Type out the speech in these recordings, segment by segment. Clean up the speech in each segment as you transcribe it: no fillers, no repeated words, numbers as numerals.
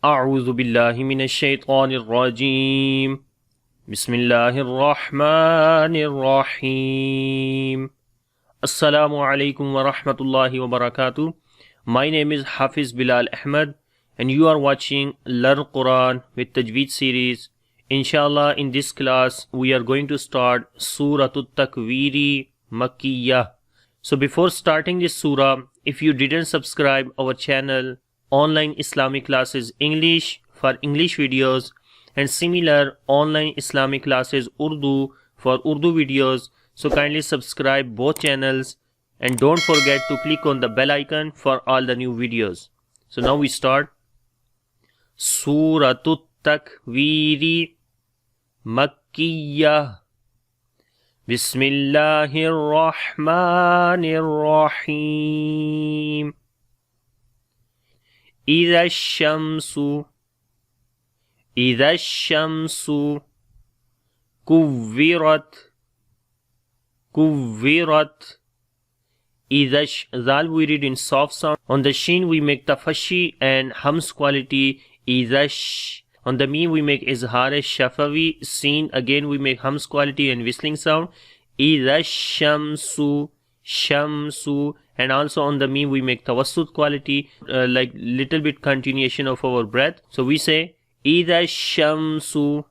أعوذ بالله من الشيطان الرجيم بسم الله الرحمن الرحيم Assalamu alaikum wa rahmatullahi wa barakatuh. My name is Hafiz Bilal Ahmed and you are watching Learn Quran with Tajweed series. Inshallah, in this class we are going to start Surah At-Takwir Makkiyah. So before starting this surah, if you didn't subscribe our channel Online Islamic Classes English for English videos and similar online Islamic classes Urdu for Urdu videos, so kindly subscribe both channels and don't forget to click on the bell icon for all the new videos. So now we start Surah At-Takwir Makkiyah. Bismillahir Rahmanir Rahim. إذا الشمس كورت Zal we read in soft sound. On the shin we make tafashi and hums quality. On the meme we make izhar shafawi. Sin again we make hums quality and whistling sound. Shamsu. And also on the meme we make tawassut quality, like little bit continuation of our breath. So we say Ida Shamsu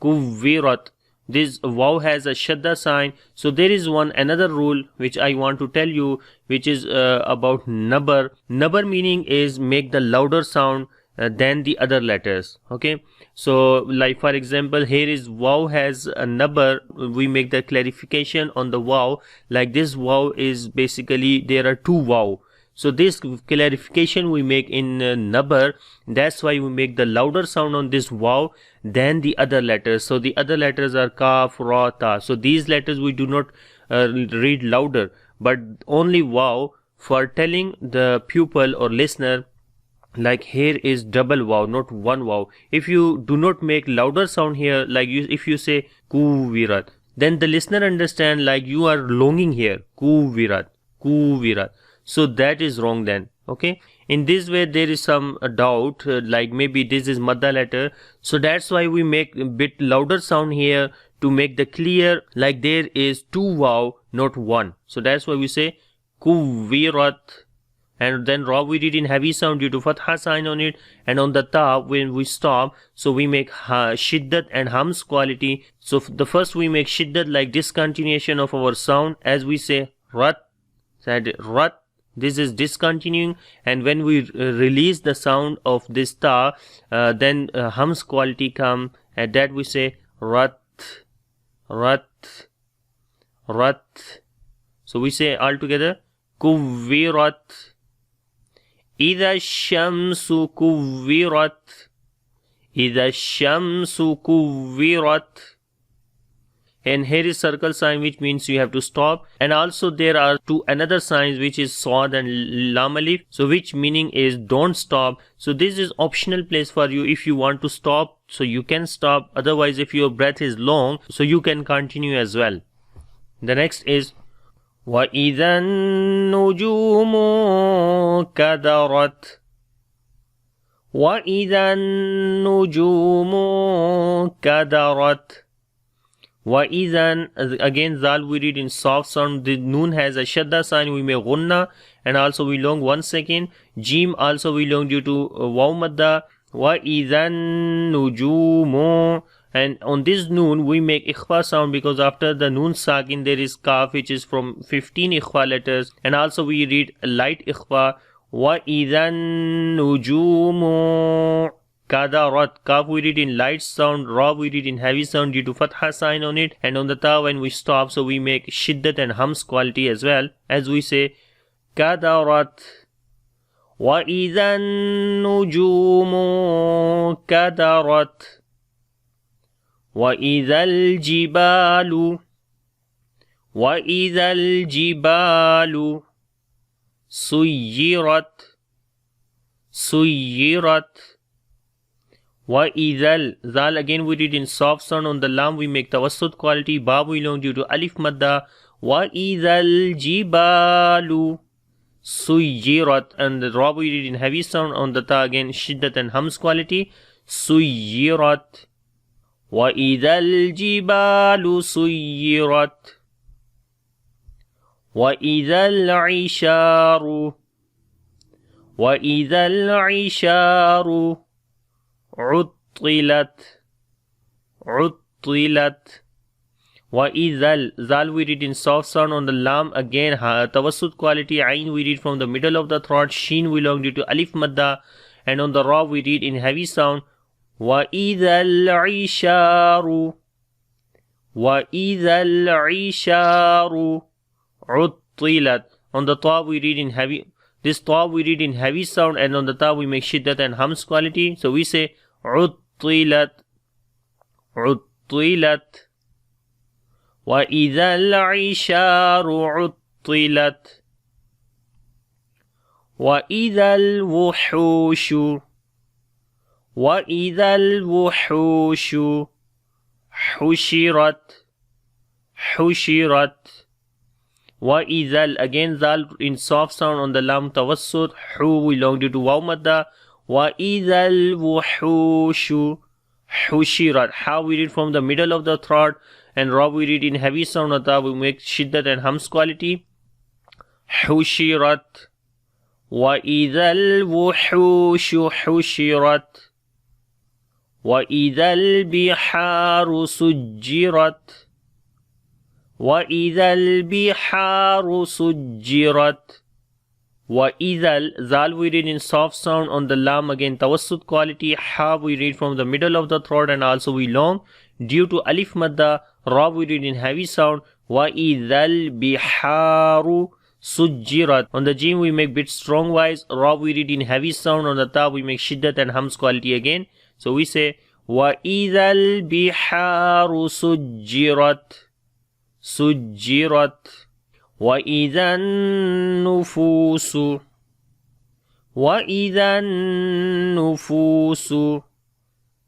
Kuvirat. This waw has a shadda sign. So there is another rule which I want to tell you, which is about nabar. Nabar meaning is make the louder sound than the other letters. Okay, so like for example, here is waw has a nabar. We make the clarification on the waw, like this waw is basically there are two waw. So this clarification we make in nabar. That's why we make the louder sound on this waw than the other letters. So the other letters are kaf, ra, ta. So these letters we do not read louder, but only waw for telling the pupil or listener, like here is double waw, not one waw. If you do not make louder sound here, like if you say kuvirat, then the listener understand like you are longing here, kuvirat. So that is wrong then. Okay, in this way there is some doubt, like maybe this is madda letter. So that's why we make a bit louder sound here to make the clear, like there is two waw, not one. So that's why we say kuvirat. And then ra we read in heavy sound due to fatha sign on it, and on the ta when we stop, so we make shiddat and hums quality. So the first we make shiddat, like discontinuation of our sound, as we say rat, said rat. This is discontinuing, and when we release the sound of this ta, then hums quality come, and that we say rat. So we say all together kuvirat. إذا الشمس كورت. And here is circle sign, which means you have to stop. And also there are two another signs, which is Sad and Lam Alif, so which meaning is don't stop. So this is optional place for you. If you want to stop, so you can stop. Otherwise, if your breath is long, so you can continue as well. The next is وَإِذَا النُّجُومُ كَدَرَتْ. وَإِذَا النُّجُومُ كَدَرَتْ. وَإِذَا, again Zal we read in soft sound. The noon has a shadda sign, we make gunna, and also we long 1 second. Jim also we long due to waw madda. وَإِذَا النُّجُومُ. And on this noon we make ikhfa sound, because after the noon sakin there is kaf, which is from 15 ikhfa letters, and also we read light ikhfa. وَإِذَا النُّجُومُ كَدَرَتْ. Kaf we read in light sound, ra we read in heavy sound due to fatha sign on it, and on the ta when we stop, so we make shiddat and hums quality as well, as we say كَدَرَتْ. وَإِذَا النُّجُومُ كَدَرَتْ. وَإِذَا الْجِبَالُ سُيِّرَتْ. وَإِذَا Zal again we read in soft sound. On the lam we make tawassut quality. Ba we long due to alif madda. وَإِذَا الْجِبَالُ Suyirat, and the ra we read in heavy sound. On the ta again shiddat and hams quality. Suyirat. Wa idhal jibalu suyirat. Wa idhal isharu. Wa idhal isharu uttilat. Uttilat. Wa idhal, zal we read in soft sound. On the lam again tawassut quality. Ain we read from the middle of the throat. Sheen we long due to alif madda. And on the ra we read in heavy sound. Wa idhal isharu. Wa idhal isharu uttilat. On the ta we read in heavy. This ta we read in heavy sound, and on the ta we make shiddat and hams quality. So we say uttilat. Uttilat. Wa idhal isharu uttilat. Wa idhal wuhushu. Wa idhal wuhushu hushirat. Hushirat. Wa idhal, again zal in soft sound. On the lam tawassut. Hu we long due to waw madda. Wa idhal wuhushu hushirat. Ha we read from the middle of the throat, and ra we read in heavy sound. Ata we make shiddat and hams quality. Hushirat. Wa idhal wuhushu hushirat. Wa idhal biharu sujjirat. Wa idhal biharu sujjirat. Wa idhal, zal we read in soft sound. On the lam again tawassut quality. Ha we read from the middle of the throat, and also we long due to alif madda. Ra we read in heavy sound. Wa idhal biharu sujjirat. On the jim we make bit strong wise. Ra we read in heavy sound. On the ta we make shiddat and hams quality again. So we say wa idhal biharu sujjirat. Sujjirat. Wa idhan nufusu. Wa idhan nufusu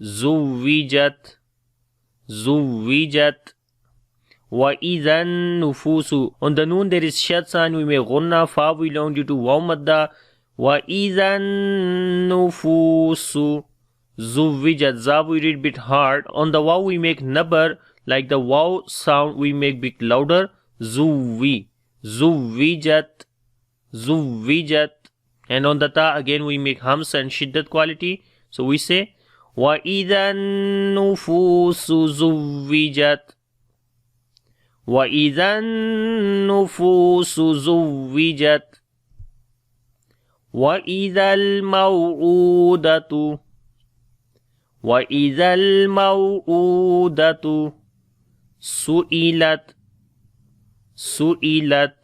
zuwijat. Zuwijat. Wa idhan nufusu. On the noon there is shad sign. We make ghunna. Fa we long due to waw madda. Wa idhan nufusu zuwijat. Za we read bit hard. On the waw we make nabar. Like the waw sound we make bit louder. Zuwi. Zuwijat. Zuwijat. And on the ta again we make hams and shiddat quality. So we say wa idhan nufusu zuwijat. Wa idhan nufusu zuwijat. Wa idhal maw'udatu. Wa idhal maw'udatu su'ilat. Su'ilat.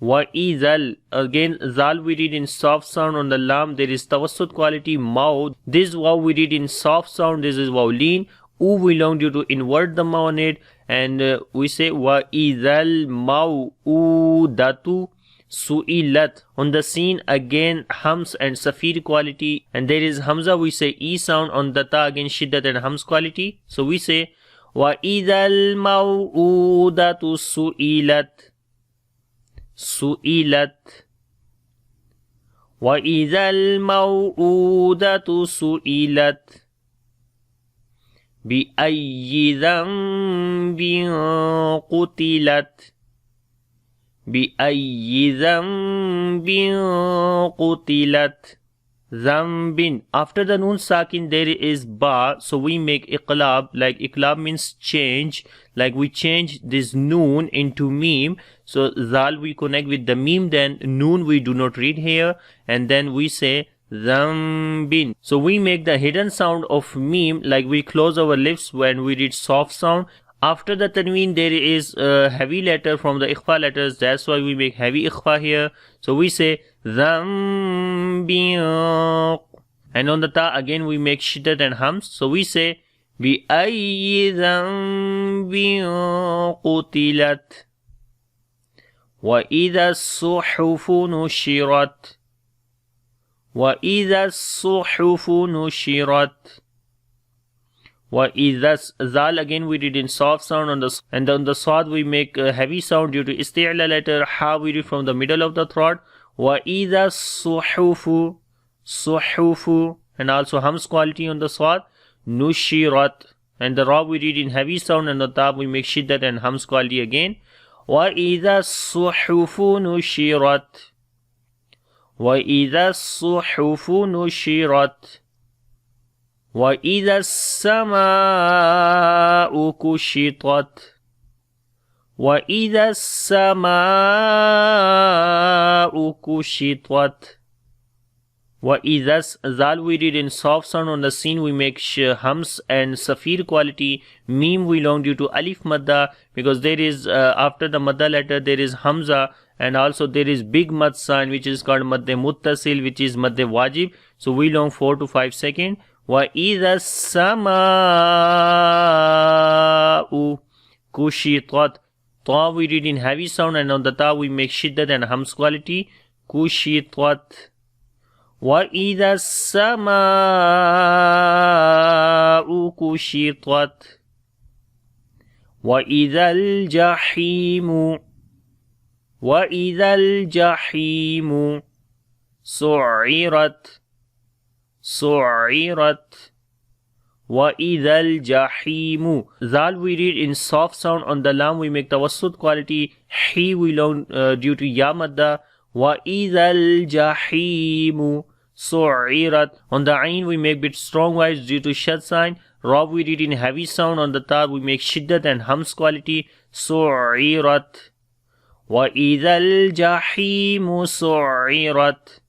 Wa idhal, again zal we read in soft sound. On the lam there is tawassut quality. Maw, this waw we read in soft sound. This is waw lean. U we long due to invert the maw on it, and we say wa idhal maw'udatu su'ilat. On the scene again hams and safir quality, and there is hamza we say e sound. On the ta again shiddat and hams quality. So we say wa idhal maw'udatu su'ilat. Su'ilat. Wa idhal maw'udatu su'ilat bi ayyi dhanbin qutilat. Bi ayyi dhanbin qutilat. Zambin. After the noon sakin there is ba, so we make iqlab. Like iqlab means change, like we change this noon into meme. So zal we connect with the meme, then noon we do not read here, and then we say zambin. So we make the hidden sound of meme, like we close our lips when we read soft sound. After the tanween there is a heavy letter from the ikhfa letters, that's why we make heavy ikhfa here. So we say dhanbin, and on the ta again we make shiddat and hams. So we say bi ayyi dhanbin qutilat. Wa idha as-suhufu nushirat. Wa idha as-suhufu nushirat. وَإِذَا Zal again we read in soft sound and on the Sad we make a heavy sound due to isti'la letter. Ha we read from the middle of the throat. وَإِذَا الصُّحُفُ Suhufu, and also Hams quality on the Sad. Nushirat, and the Ra we read in heavy sound and the Ta we make Shiddat and Hams quality again. وَإِذَا الصُّحُفُ نُشِرَتْ وَإِذَا الصُّحُفُ نُشِرَتْ وَإِذَا السَّمَاءُ كُشِطَتْ وَإِذَا السَّمَاءُ كُشِطَتْ وَإِذَا Zal we read in soft sound on the Sin we make Hams and Safir quality. Mim we long due to Alif Madda, because there is after the Madda letter there is Hamza, and also there is big Mad sign which is called Madde Muttasil, which is Madde Wajib. So we long 4 to 5 seconds. وَإِذَا السَّمَاءُ كُشِطَتْ Ta we read in heavy sound and on the Ta we make Shiddat and Hams quality. كُشِطَتْ وَإِذَا السَّمَاءُ كُشِطَتْ وَإِذَا الْجَحِيمُ وَإِذَا الْجَحِيمُ سُعِّرَتْ سُعِّرَتْ وَإِذَا الْجَحِيمُ Zal we read in soft sound, on the Lam we make Tawassut quality. He we long due to Ya Madda. وَإِذَا الْجَحِيمُ سُعِّرَتْ On the Ain we make bit strong voice due to Shad sign. Ra we read in heavy sound, on the Ta we make Shiddat and Hams quality. سُعِّرَتْ وَإِذَا الْجَحِيمُ سُعِّرَتْ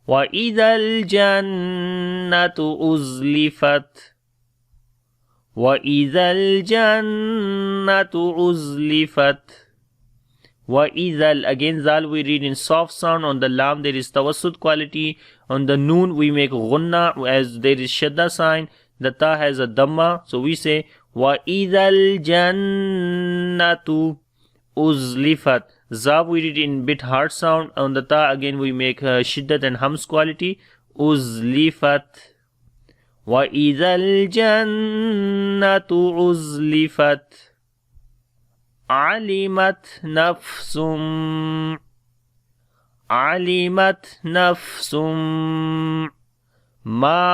وَإِذَا الْجَنَّةُ أُزْلِفَتْ وَإِذَا الْجَنَّةُ أُزْلِفَتْ وَإِذَا Again Zal we read in soft sound, on the Lam there is Tawassut quality. On the Noon we make Ghunna as there is Shadda sign. The Ta has a Dhamma, so we say وَإِذَا الْجَنَّةُ أُزْلِفَتْ Za we read in bit hard sound, on the Ta again we make Shiddat and Hams quality. أُزْلِفَتْ وَإِذَا الْجَنَّةُ أُزْلِفَتْ عَلِمَتْ نَفْسٌ مَا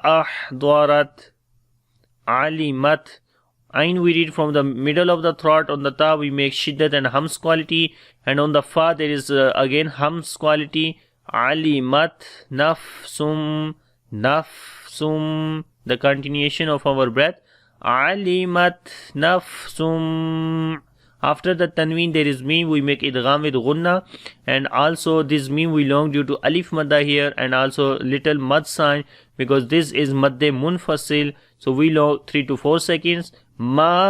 أَحْضَرَتْ عَلِمَتْ Ain we read from the middle of the throat, on the Ta we make Shiddat and Hams quality, and on the Fa there is again Hams quality. Alimat nafsum the continuation of our breath. Alimat nafsum. After the Tanween there is Mim, we make Idgham with Gunna, and also this Mim we long due to Alif Madda here, and also little Mad sign, because this is Madde Munfasil, so we long 3 to 4 seconds. Ma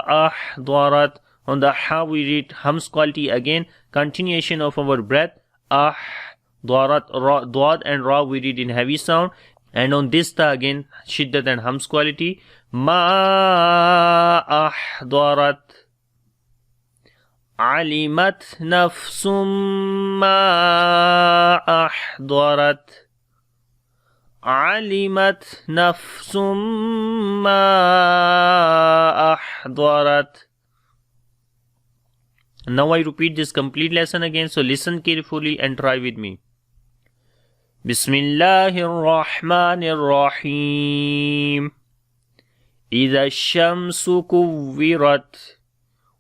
ahdarat. On the Ha we read Hams quality again, continuation of our breath. Ahdarat, Dwad and Ra we read in heavy sound, and on this Ta again Shiddat and Hams quality. Ma ahdarat. Alimat nafsum ma ahdarat. Alimat nafsum ma ahdarat. Now I repeat this complete lesson again, so listen carefully and try with me. Bismillahir Rahmanir Rahim. إذا الشمس كورت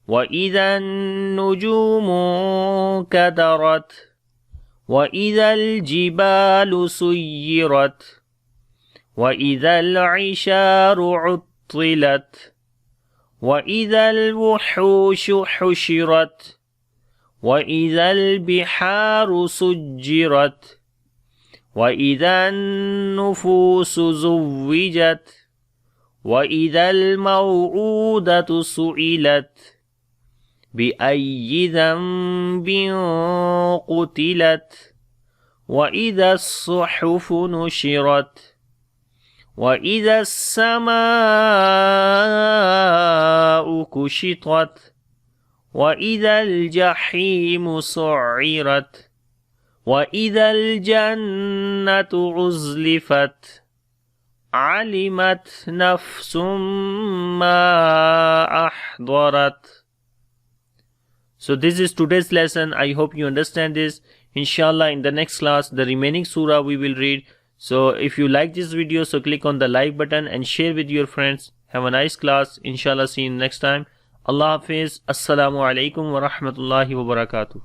وإذا النجوم كدرت وإذا الجبال سيرت وإذا العشار عطلت وإذا الوحوش حشرت وإذا البحار سجرت وإذا النفوس زوجت وإذا الموءودة سئلت بأي ذنب قتلت وإذا الصحف نشرت وإذا السماء كشطت وإذا الجحيم سعرت وَإِذَا الْجَنَّةُ عُزْلِفَتْ عَلِمَتْ نَفْسٌ مَا أَحْضَرَتْ. So this is today's lesson. I hope you understand this. Inshallah, in the next class, the remaining surah we will read. So if you like this video, so click on the like button and share with your friends. Have a nice class. Inshallah, see you next time. Allah Hafiz. Assalamu alaikum wa rahmatullahi wa barakatuh.